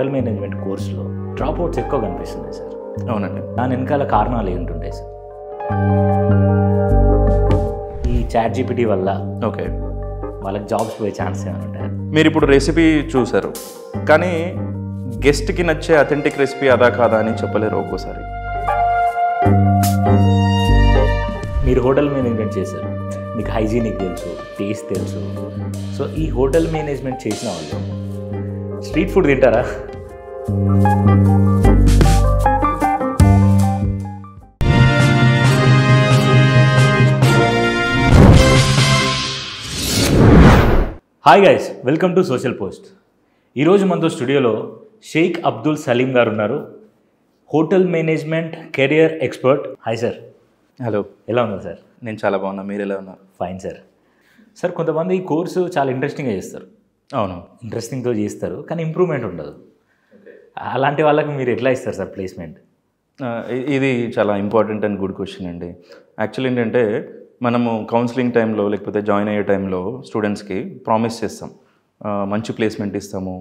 Hotel management కోర్సులో drop outs ఎక్కువ కనిపిస్తున్నాయి సార్. అవునండి. దాని వెనకాల కారణాలు ఏంటుంటాయి సార్? ఈ చాట్ జీపీటీ వల్ల ఓకే, వాళ్ళకి జాబ్స్ పోయే ఛాన్స్ ఏమైనా ఉంటాయి? మీరు ఇప్పుడు రెసిపీ చూసారు, కానీ గెస్ట్కి నచ్చే అథెంటిక్ రెసిపీ అదా కాదా అని చెప్పలేరు ఒక్కోసారి. మీరు హోటల్ మేనేజ్మెంట్ చేశారు, మీకు హైజీనిక్ తెలుసు, టేస్ట్ తెలుసు. సో ఈ హోటల్ మేనేజ్మెంట్ చేసిన వాళ్ళు స్ట్రీట్ ఫుడ్ తింటారా? Hi guys, welcome to social post. ఈరోజు మనతో స్టూడియోలో షేక్ అబ్దుల్ సలీం గారు ఉన్నారు, hotel management career expert. Hi sir. Hello, ఎలా ఉన్నారు సార్? నేను చాలా బాగున్నా, మీరు ఎలా ఉన్నారు? Fine sir. సార్, కొంతమంది ఈ కోర్సు చాలా ఇంట్రెస్టింగ్గా చేస్తారు. అవును, ఇంట్రెస్టింగ్తో చేస్తారు, కానీ ఇంప్రూవ్మెంట్ ఉండదు. అలాంటి వాళ్ళకి మీరు ఎట్లా ఇస్తారు సార్ ప్లేస్మెంట్? ఇది చాలా ఇంపార్టెంట్ అండ్ గుడ్ క్వశ్చన్ అండి. యాక్చువల్లీ ఏంటంటే, మనము కౌన్సిలింగ్ టైంలో లేకపోతే జాయిన్ అయ్యే టైంలో స్టూడెంట్స్కి ప్రామిస్ చేస్తాం, మంచి ప్లేస్మెంట్ ఇస్తాము,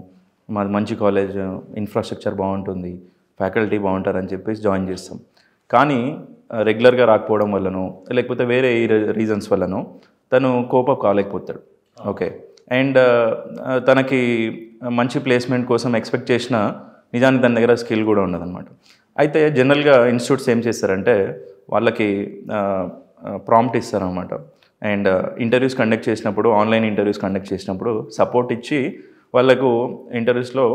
మాది మంచి కాలేజ్, ఇన్ఫ్రాస్ట్రక్చర్ బాగుంటుంది, ఫ్యాకల్టీ బాగుంటారని చెప్పేసి జాయిన్ చేస్తాం. కానీ రెగ్యులర్గా రాకపోవడం వల్లనో లేకపోతే వేరే రీజన్స్ వల్లనో తను కోపప్ కాలేకపోతాడు. ఓకే, అండ్ తనకి మంచి ప్లేస్మెంట్ కోసం ఎక్స్పెక్ట్ చేసిన నిజానికి తన దగ్గర స్కిల్ కూడా ఉండదన్నమాట. అయితే జనరల్గా ఇన్స్టిట్యూట్స్ ఏం చేస్తారంటే వాళ్ళకి ప్రాంప్ట్ ఇస్తారనమాట. అండ్ ఇంటర్వ్యూస్ కండక్ట్ చేసినప్పుడు, ఆన్లైన్ ఇంటర్వ్యూస్ కండక్ట్ చేసినప్పుడు సపోర్ట్ ఇచ్చి వాళ్ళకు ఇంటర్వ్యూస్లో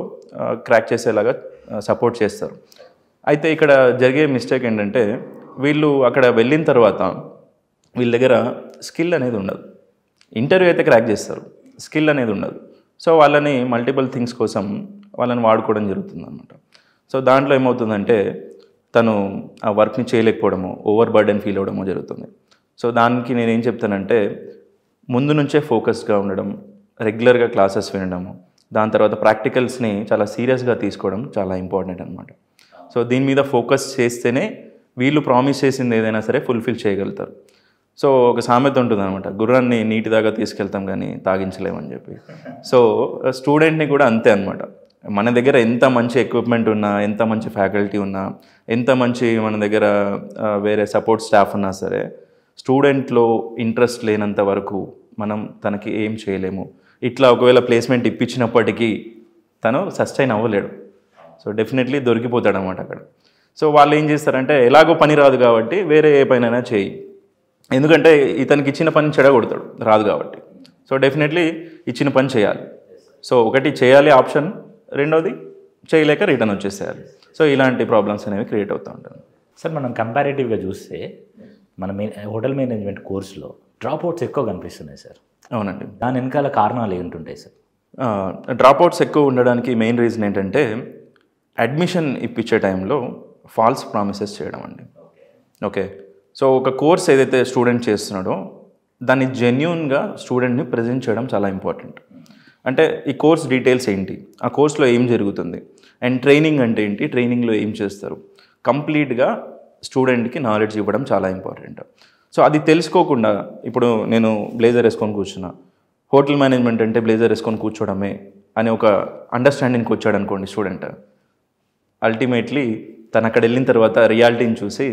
క్రాక్ చేసేలాగా సపోర్ట్ చేస్తారు. అయితే ఇక్కడ జరిగే మిస్టేక్ ఏంటంటే, వీళ్ళు అక్కడ వెళ్ళిన తర్వాత వీళ్ళ దగ్గర స్కిల్ అనేది ఉండదు. ఇంటర్వ్యూ అయితే క్రాక్ చేస్తారు, స్కిల్ అనేది ఉండదు. సో వాళ్ళని మల్టిపుల్ థింగ్స్ కోసం వాళ్ళని వాడుకోవడం జరుగుతుంది అనమాట. సో దాంట్లో ఏమవుతుందంటే తను ఆ వర్క్ని చేయలేకపోవడము, ఓవర్ బర్డెన్ ఫీల్ అవ్వడము జరుగుతుంది. సో దానికి నేనేం చెప్తానంటే, ముందు నుంచే ఫోకస్డ్గా ఉండడం, రెగ్యులర్గా క్లాసెస్ వినడము, దాని తర్వాత ప్రాక్టికల్స్ని చాలా సీరియస్గా తీసుకోవడం చాలా ఇంపార్టెంట్ అనమాట. సో దీని మీద ఫోకస్ చేస్తేనే వీళ్ళు ప్రామిస్ చేసింది ఏదైనా సరే ఫుల్ఫిల్ చేయగలుగుతారు. సో ఒక సామెత ఉంటుంది అనమాట, గుర్రాన్ని నీటి దాకా తీసుకెళ్తాం కానీ తాగించలేమని చెప్పి. సో స్టూడెంట్ని కూడా అంతే అనమాట. మన దగ్గర ఎంత మంచి ఎక్విప్మెంట్ ఉన్నా, ఎంత మంచి ఫ్యాకల్టీ ఉన్నా, ఎంత మంచి మన దగ్గర వేరే సపోర్ట్ స్టాఫ్ ఉన్నా సరే, స్టూడెంట్లో ఇంట్రెస్ట్ లేనంత వరకు మనం తనకి ఏం చేయలేము. ఇట్లా ఒకవేళ ప్లేస్మెంట్ ఇప్పించినప్పటికీ తను సస్టైన్ అవ్వలేడు. సో డెఫినెట్లీ దొరికిపోతాడు అన్నమాట అక్కడ. సో వాళ్ళు ఏం చేస్తారంటే, ఎలాగో పని రాదు కాబట్టి వేరే ఏ పనైనా చేయి, ఎందుకంటే ఇతనికి ఇచ్చిన పని చెడగొడతాడు రాదు కాబట్టి. సో డెఫినెట్లీ ఇచ్చిన పని చేయాలి. సో ఒకటి చేయాలి ఆప్షన్, రెండోది చేయలేక రిటర్న్ వచ్చేసేయాలి. సో ఇలాంటి ప్రాబ్లమ్స్ అనేవి క్రియేట్ అవుతూ ఉంటాయి. సార్, మనం కంపారేటివ్గా చూస్తే మన హోటల్ మేనేజ్మెంట్ కోర్సులో డ్రాప్ అవుట్స్ ఎక్కువ కనిపిస్తున్నాయి సార్. అవునండి. దాని వెనకాల కారణాలు ఏంటుంటాయి సార్? డ్రాప్ అవుట్స్ ఎక్కువ ఉండడానికి మెయిన్ రీజన్ ఏంటంటే, అడ్మిషన్ ఇప్పించే టైంలో ఫాల్స్ ప్రామిసెస్ చేయడం అండి. ఓకే, సో ఒక కోర్స్ ఏదైతే స్టూడెంట్ చేస్తున్నాడో దాన్ని జెన్యూన్గా స్టూడెంట్ని ప్రజెంట్ చేయడం చాలా ఇంపార్టెంట్. అంటే ఈ కోర్స్ డీటెయిల్స్ ఏంటి, ఆ కోర్స్లో ఏం జరుగుతుంది, అండ్ ట్రైనింగ్ అంటే ఏంటి, ట్రైనింగ్లో ఏం చేస్తారు, కంప్లీట్గా స్టూడెంట్కి నాలెడ్జ్ ఇవ్వడం చాలా ఇంపార్టెంట్. సో అది తెలుసుకోకుండా ఇప్పుడు నేను బ్లేజర్ వేసుకొని కూర్చున్నా, హోటల్ మేనేజ్మెంట్ అంటే బ్లేజర్ వేసుకొని కూర్చోవడమే అని ఒక అండర్స్టాండింగ్కి వచ్చాడు అనుకోండి స్టూడెంట్, అల్టిమేట్లీ తను అక్కడ వెళ్ళిన తర్వాత రియాలిటీని చూసి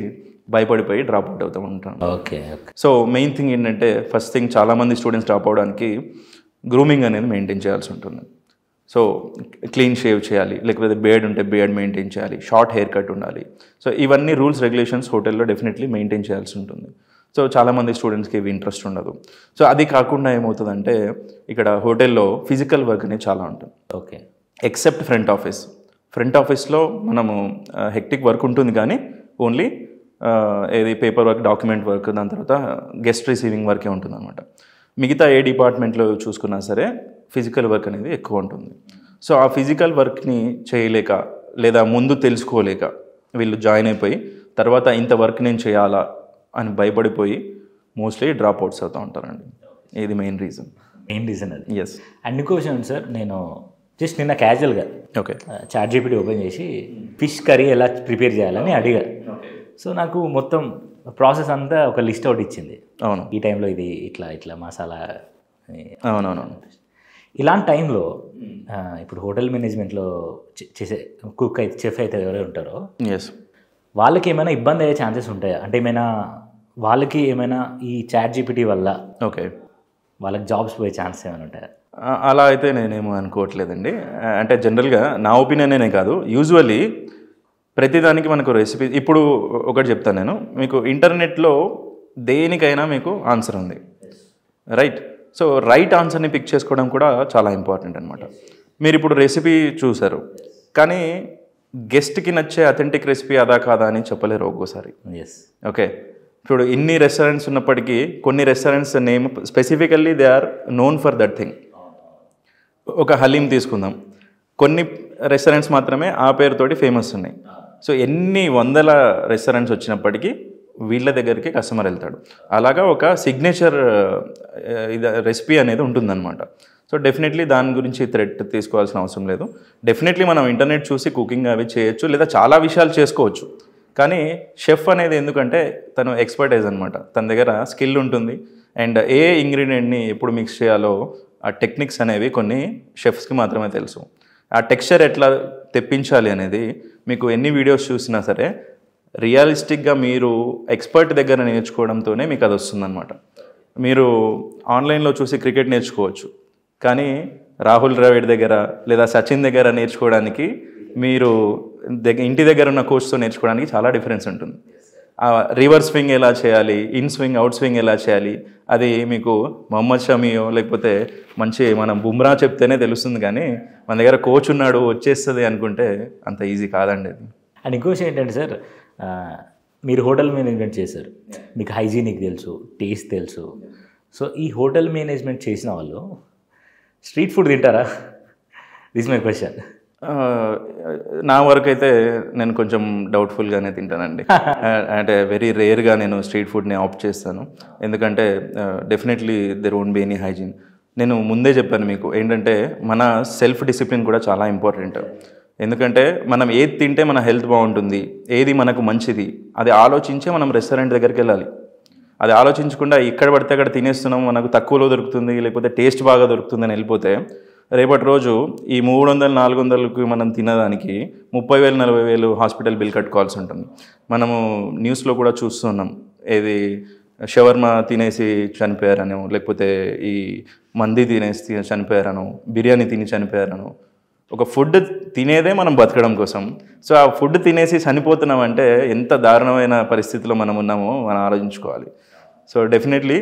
భయపడిపోయి డ్రాప్ అవుట్ అవుతూ ఉంటాను. ఓకే. సో మెయిన్ థింగ్ ఏంటంటే, ఫస్ట్ థింగ్ చాలామంది స్టూడెంట్స్ డ్రాప్ అవడానికి గ్రూమింగ్ అనేది మెయింటైన్ చేయాల్సి ఉంటుంది. సో క్లీన్ షేవ్ చేయాలి, లేకపోతే బియర్డ్ ఉంటే బియర్డ్ మెయింటైన్ చేయాలి, షార్ట్ హెయిర్ కట్ ఉండాలి. సో ఇవన్నీ రూల్స్ రెగ్యులేషన్స్ హోటల్లో డెఫినెట్లీ మెయింటైన్ చేయాల్సి ఉంటుంది. సో చాలామంది స్టూడెంట్స్కి ఇవి ఇంట్రెస్ట్ ఉండదు. సో అది కాకుండా ఏమవుతుందంటే, ఇక్కడ హోటల్లో ఫిజికల్ వర్క్ అనేది చాలా ఉంటుంది. ఓకే, ఎక్సెప్ట్ ఫ్రంట్ ఆఫీస్లో మనము హెక్టిక్ వర్క్ ఉంటుంది, కానీ ఓన్లీ ఏది పేపర్ వర్క్, డాక్యుమెంట్ వర్క్, దాని తర్వాత గెస్ట్ రిసీవింగ్ వర్కే ఉంటుంది అనమాట. మిగతా ఏ డిపార్ట్మెంట్లో చూసుకున్నా సరే ఫిజికల్ వర్క్ అనేది ఎక్కువ ఉంటుంది. సో ఆ ఫిజికల్ వర్క్ని చేయలేక లేదా ముందు తెలుసుకోలేక వీళ్ళు జాయిన్ అయిపోయి తర్వాత ఇంత వర్క్ నేను చేయాలా అని భయపడిపోయి మోస్ట్లీ డ్రాప్ అవుట్స్ అవుతూ ఉంటారండి. ఇది మెయిన్ రీజన్ అది. ఎస్. అండ్ ఇంకో విషయం సార్, నేను జస్ట్ నిన్న క్యాజువల్గా ఓకే చాట్ జీపీటీ ఓపెన్ చేసి ఫిష్ కర్రీ ఎలా ప్రిపేర్ చేయాలని అడిగా. సో నాకు మొత్తం ప్రాసెస్ అంతా ఒక లిస్ట్ అవుట్ ఇచ్చింది. అవును, ఈ టైంలో ఇది ఇట్లా ఇట్లా మసాలా. అవునవునవును. ఇలాంటి టైంలో ఇప్పుడు హోటల్ మేనేజ్మెంట్లో చేసే కుక్ అయితే చెఫ్ అయితే ఎవరైనా ఉంటారో ఎస్ వాళ్ళకి ఏమైనా ఇబ్బంది అయ్యే ఛాన్సెస్ ఉంటాయా? అంటే ఏమైనా వాళ్ళకి ఏమైనా ఈ చాట్ జీపీటీ వల్ల ఓకే వాళ్ళకి జాబ్స్ పోయే ఛాన్స్ ఏమైనా ఉంటాయా? అలా అయితే నేనేమో అనుకోవట్లేదండి. అంటే జనరల్గా నా ఒపీనియనే కాదు, యూజువల్లీ ప్రతిదానికి మనకు రెసిపీ ఇప్పుడు ఒకటి చెప్తాను నేను మీకు, ఇంటర్నెట్లో దేనికైనా మీకు ఆన్సర్ ఉంది, రైట్? సో రైట్ ఆన్సర్ని పిక్ చేసుకోవడం కూడా చాలా ఇంపార్టెంట్ అనమాట. మీరు ఇప్పుడు రెసిపీ చూసారు, కానీ గెస్ట్కి నచ్చే అథెంటిక్ రెసిపీ అదా కాదా అని చెప్పలేరు ఒక్కోసారి. ఎస్ ఓకే, ఇప్పుడు ఇన్ని రెస్టారెంట్స్ ఉన్నప్పటికీ కొన్ని restaurants name specifically they are known for that thing. ఒక హలీం తీసుకుందాం, కొన్ని రెస్టారెంట్స్ మాత్రమే ఆ పేరుతోటి ఫేమస్ ఉన్నాయి. సో ఎన్ని వందల రెస్టారెంట్స్ వచ్చినప్పటికీ వీళ్ళ దగ్గరికి కస్టమర్ వెళ్తాడు. అలాగా ఒక సిగ్నేచర్ రెసిపీ అనేది ఉంటుందన్నమాట. సో డెఫినెట్లీ దాని గురించి థ్రెట్ తీసుకోవాల్సిన అవసరం లేదు. డెఫినెట్లీ మనం ఇంటర్నెట్ చూసి కుకింగ్ అవి చేయొచ్చు, లేదా చాలా విషయాలు చేసుకోవచ్చు. కానీ షెఫ్ అనేది ఎందుకంటే తను ఎక్స్పర్టైజ్ అనమాట, తన దగ్గర స్కిల్ ఉంటుంది. అండ్ ఏ ఇంగ్రీడియంట్ని ఎప్పుడు మిక్స్ చేయాలో ఆ టెక్నిక్స్ అనేవి కొన్ని షెఫ్స్కి మాత్రమే తెలుసు. ఆ టెక్స్చర్ ఎట్లా తెప్పించాలి అనేది మీకు ఎన్ని వీడియోస్ చూసినా సరే రియలిస్టిక్గా మీరు ఎక్స్పర్ట్ దగ్గర నేర్చుకోవడంతోనే మీకు అది వస్తుందన్నమాట. మీరు ఆన్లైన్లో చూసి క్రికెట్ నేర్చుకోవచ్చు, కానీ రాహుల్ ద్రావిడ్ దగ్గర లేదా సచిన్ దగ్గర నేర్చుకోవడానికి మీరు ఇంటి దగ్గర ఉన్న కోచ్తో నేర్చుకోవడానికి చాలా డిఫరెన్స్ ఉంటుంది. రివర్స్ స్వింగ్ ఎలా చేయాలి, ఇన్ స్వింగ్ అవుట్ స్వింగ్ ఎలా చేయాలి, అది మీకు మొహమ్మద్ షమియో లేకపోతే మంచి మనం బుమ్రా చెప్తేనే తెలుస్తుంది. కానీ మన దగ్గర కోచ్ ఉన్నాడు వచ్చేస్తుంది అనుకుంటే అంత ఈజీ కాదండి అది. అండ్ ఇంకో విషయం ఏంటంటే సార్, మీరు హోటల్ మేనేజ్మెంట్ చేశారు, మీకు హైజీనిక్ తెలుసు, టేస్ట్ తెలుసు. సో ఈ హోటల్ మేనేజ్మెంట్ చేసిన వాళ్ళు స్ట్రీట్ ఫుడ్ తింటారా? This my question. నా వరకు అయితే నేను కొంచెం డౌట్ఫుల్గానే తింటానండి. అంటే వెరీ రేర్గా నేను స్ట్రీట్ ఫుడ్ని ఆప్ట్ చేస్తాను, ఎందుకంటే definitely there won't be any hygiene. నేను ముందే చెప్పాను మీకు ఏంటంటే మన సెల్ఫ్ డిసిప్లిన్ కూడా చాలా ఇంపార్టెంట్. ఎందుకంటే మనం ఏది తింటే మన హెల్త్ బాగుంటుంది, ఏది మనకు మంచిది, అది ఆలోచించే మనం రెస్టారెంట్ దగ్గరికి వెళ్ళాలి. అది ఆలోచించకుండా ఇక్కడ పడితే అక్కడ తినేస్తున్నాం, మనకు తక్కువలో దొరుకుతుంది లేకపోతే టేస్ట్ బాగా దొరుకుతుంది అని వెళ్ళిపోతే రేపటి రోజు ఈ 300-400కి మనం తినడానికి 30,000-40,000 హాస్పిటల్ బిల్ కట్టుకోవాల్సి ఉంటుంది. మనము న్యూస్లో కూడా చూస్తున్నాం, ఏది షవర్మా తినేసి చనిపోయారనో, లేకపోతే ఈ మంది తినేసి చనిపోయారనో, బిర్యానీ తిని చనిపోయారనో. ఒక ఫుడ్ తినేదే మనం బతకడం కోసం. సో ఆ ఫుడ్ తినేసి చనిపోతున్నామంటే ఎంత దారుణమైన పరిస్థితిలో మనం ఉన్నామో మనం ఆలోచించుకోవాలి. సో డెఫినెట్లీ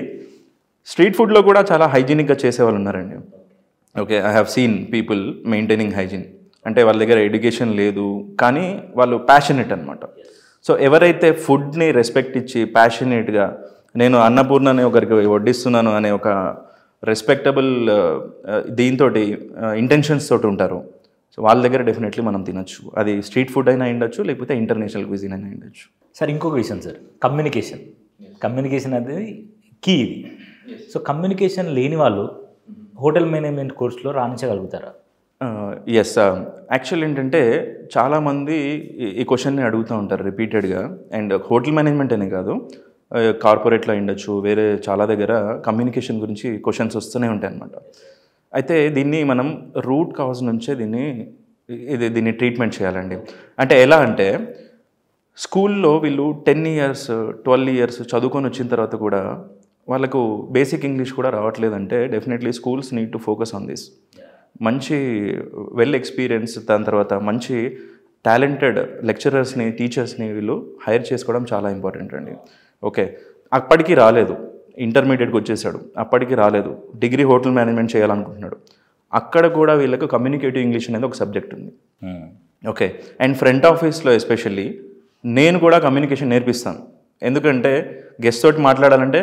స్ట్రీట్ ఫుడ్లో కూడా చాలా హైజీనిక్గా చేసేవాళ్ళు ఉన్నారండి. Okay, I have seen people maintaining hygiene. అంటే వాళ్ళ దగ్గర ఎడ్యుకేషన్ లేదు, కానీ వాళ్ళు ప్యాషనెట్ అనమాట. సో ఎవరైతే ఫుడ్ని రెస్పెక్ట్ ఇచ్చి ప్యాషనేట్గా నేను అన్నపూర్ణని ఒకరికి వడ్డిస్తున్నాను అనే ఒక రెస్పెక్టబుల్ దీంతో ఇంటెన్షన్స్ తోటి ఉంటారు, సో వాళ్ళ దగ్గర డెఫినెట్లీ మనం తినచ్చు. అది స్ట్రీట్ ఫుడ్ అయినా ఉండొచ్చు, లేకపోతే ఇంటర్నేషనల్ క్విజిన్ అయినా ఉండొచ్చు. సార్ ఇంకొక విషయం సార్, కమ్యూనికేషన్ అనేది కీ ఇది. సో కమ్యూనికేషన్ లేని వాళ్ళు హోటల్ మేనేజ్మెంట్ కోర్సులో రాణించగలుగుతారా? ఎస్, యాక్చువల్ ఏంటంటే చాలామంది ఈ క్వశ్చన్ని అడుగుతూ ఉంటారు రిపీటెడ్గా. అండ్ హోటల్ మేనేజ్మెంట్ అనే కాదు, కార్పొరేట్లో ఉండొచ్చు, వేరే చాలా దగ్గర కమ్యూనికేషన్ గురించి క్వశ్చన్స్ వస్తూనే ఉంటాయి అన్నమాట. అయితే దీన్ని మనం రూట్ కాజ్ నుంచే దీన్ని ట్రీట్మెంట్ చేయాలండి. అంటే ఎలా అంటే స్కూల్లో వీళ్ళు 10 years 12 years చదువుకొని వచ్చిన తర్వాత కూడా వాళ్ళకు బేసిక్ ఇంగ్లీష్ కూడా రావట్లేదంటే definitely schools need to focus on this. మంచి వెల్ ఎక్స్పీరియన్స్, దాని తర్వాత మంచి టాలెంటెడ్ లెక్చరర్స్ని, టీచర్స్ని వీళ్ళు హైర్ చేసుకోవడం చాలా ఇంపార్టెంట్ అండి. ఓకే, అప్పటికి రాలేదు, ఇంటర్మీడియట్కి వచ్చేసాడు, అప్పటికి రాలేదు, డిగ్రీ హోటల్ మేనేజ్మెంట్ చేయాలనుకుంటున్నాడు, అక్కడ కూడా వీళ్ళకు కమ్యూనికేటివ్ ఇంగ్లీష్ అనేది ఒక సబ్జెక్ట్ ఉంది. ఓకే, అండ్ ఫ్రంట్ ఆఫీస్లో ఎస్పెషల్లీ నేను కూడా కమ్యూనికేషన్ నేర్పిస్తాను. ఎందుకంటే గెస్ట్ తోటి మాట్లాడాలంటే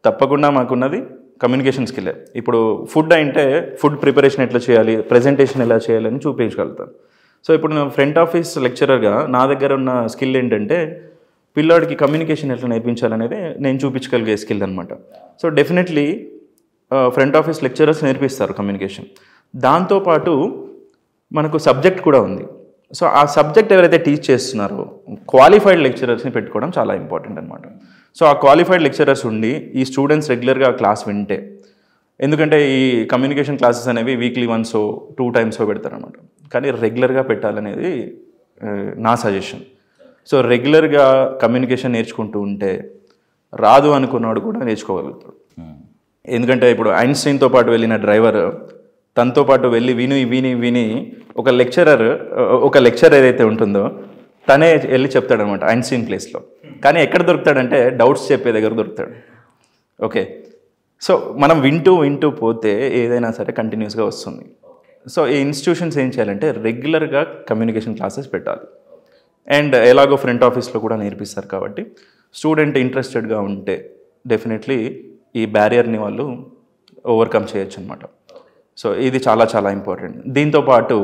తప్పకుండా మాకున్నది కమ్యూనికేషన్ స్కిల్లే. ఇప్పుడు ఫుడ్ అంటే ఫుడ్ ప్రిపరేషన్ ఎట్లా చేయాలి, ప్రజెంటేషన్ ఎలా చేయాలని చూపించగలుగుతాను. సో ఇప్పుడు నేను ఫ్రంట్ ఆఫీస్ లెక్చరర్గా నా దగ్గర ఉన్న స్కిల్ ఏంటంటే పిల్లాడికి కమ్యూనికేషన్ ఎట్లా నేర్పించాలనేది నేను చూపించగలిగే స్కిల్ అనమాట. So definitely front office lecturers నేర్పిస్తారు కమ్యూనికేషన్. దాంతోపాటు మనకు సబ్జెక్ట్ కూడా ఉంది. సో ఆ సబ్జెక్ట్ ఎవరైతే టీచ్ చేస్తున్నారో క్వాలిఫైడ్ లెక్చరర్స్ని పెట్టుకోవడం చాలా ఇంపార్టెంట్ అనమాట. సో ఆ క్వాలిఫైడ్ లెక్చరర్స్ ఉండి ఈ స్టూడెంట్స్ రెగ్యులర్గా క్లాస్ వింటే ఎందుకంటే ఈ కమ్యూనికేషన్ క్లాసెస్ అనేవి వీక్లీ వన్సో 2 టైమ్స్ పెడతారనమాట. కానీ రెగ్యులర్గా పెట్టాలనేది నా సజెషన్. సో రెగ్యులర్గా కమ్యూనికేషన్ నేర్చుకుంటూ ఉంటే రాదు అనుకున్నాడు కూడా నేర్చుకోగలుగుతాడు. ఎందుకంటే ఇప్పుడు ఐన్స్టైన్తో పాటు వెళ్ళిన డ్రైవర్ తనతో పాటు వెళ్ళి విని ఒక లెక్చరర్ ఏదైతే ఉంటుందో తనే వెళ్ళి చెప్తాడనమాట ఐన్స్టైన్ ప్లేస్లో. కానీ ఎక్కడ దొరుకుతాడంటే డౌట్స్ చెప్పే దగ్గర దొరుకుతాడు. ఓకే, సో మనం వింటూ పోతే ఏదైనా సరే కంటిన్యూస్గా వస్తుంది. సో ఈ ఇన్స్టిట్యూషన్స్ ఏం చేయాలంటే రెగ్యులర్గా కమ్యూనికేషన్ క్లాసెస్ పెట్టాలి. అండ్ ఎలాగో ఫ్రంట్ ఆఫీస్లో కూడా నేర్పిస్తారు కాబట్టి స్టూడెంట్ ఇంట్రెస్టెడ్గా ఉంటే డెఫినెట్లీ ఈ బ్యారియర్ని వాళ్ళు ఓవర్కమ్ చేయొచ్చు అనమాట. సో ఇది చాలా చాలా ఇంపార్టెంట్. దీంతోపాటు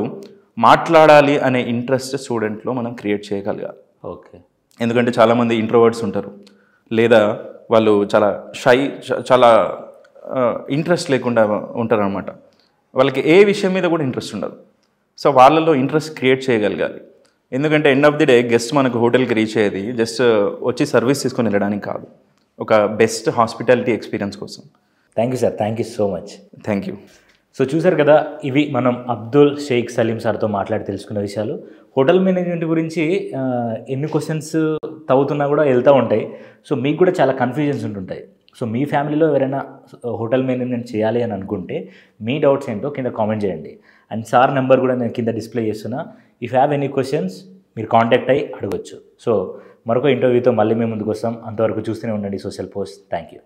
మాట్లాడాలి అనే ఇంట్రెస్ట్ స్టూడెంట్లో మనం క్రియేట్ చేయగలగాలి. ఓకే, ఎందుకంటే చాలామంది ఇంట్రోవర్ట్స్ ఉంటారు, లేదా వాళ్ళు చాలా ఇంట్రెస్ట్ లేకుండా ఉంటారు అనమాట. వాళ్ళకి ఏ విషయం మీద కూడా ఇంట్రెస్ట్ ఉండదు. సో వాళ్ళలో ఇంట్రెస్ట్ క్రియేట్ చేయగలగాలి. ఎందుకంటే end of the day guest మనకు హోటల్కి రీచ్ అయ్యేది జస్ట్ వచ్చి సర్వీస్ తీసుకొని వెళ్ళడానికి కాదు, ఒక బెస్ట్ హాస్పిటాలిటీ ఎక్స్పీరియన్స్ కోసం. Thank you sir, thank you so much. Thank you. So చూసారు కదా, ఇవి మనం అబ్దుల్ షేక్ సలీం సార్తో మాట్లాడి తెలుసుకున్న విషయాలు. హోటల్ మేనేజ్మెంట్ గురించి ఎన్ని క్వశ్చన్స్ తవ్వుతున్నా కూడా వెళ్తూ ఉంటాయి. సో మీకు కూడా చాలా కన్ఫ్యూజన్స్ ఉంటుంటాయి. సో మీ ఫ్యామిలీలో ఎవరైనా హోటల్ మేనేజ్మెంట్ చేయాలి అని అనుకుంటే మీ డౌట్స్ ఏంటో కింద కామెంట్ చేయండి. అండ్ సార్ నెంబర్ కూడా నేను కింద డిస్ప్లే చేస్తున్నా. ఇఫ్ హ్యావ్ ఎనీ క్వశ్చన్స్ మీరు కాంటాక్ట్ అయ్యి అడగొచ్చు. సో మరొక ఇంటర్వ్యూతో మళ్ళీ మేము ముందుకు వస్తాం. అంతవరకు చూస్తూనే ఉండండి సోషల్ పోస్ట్. Thank you.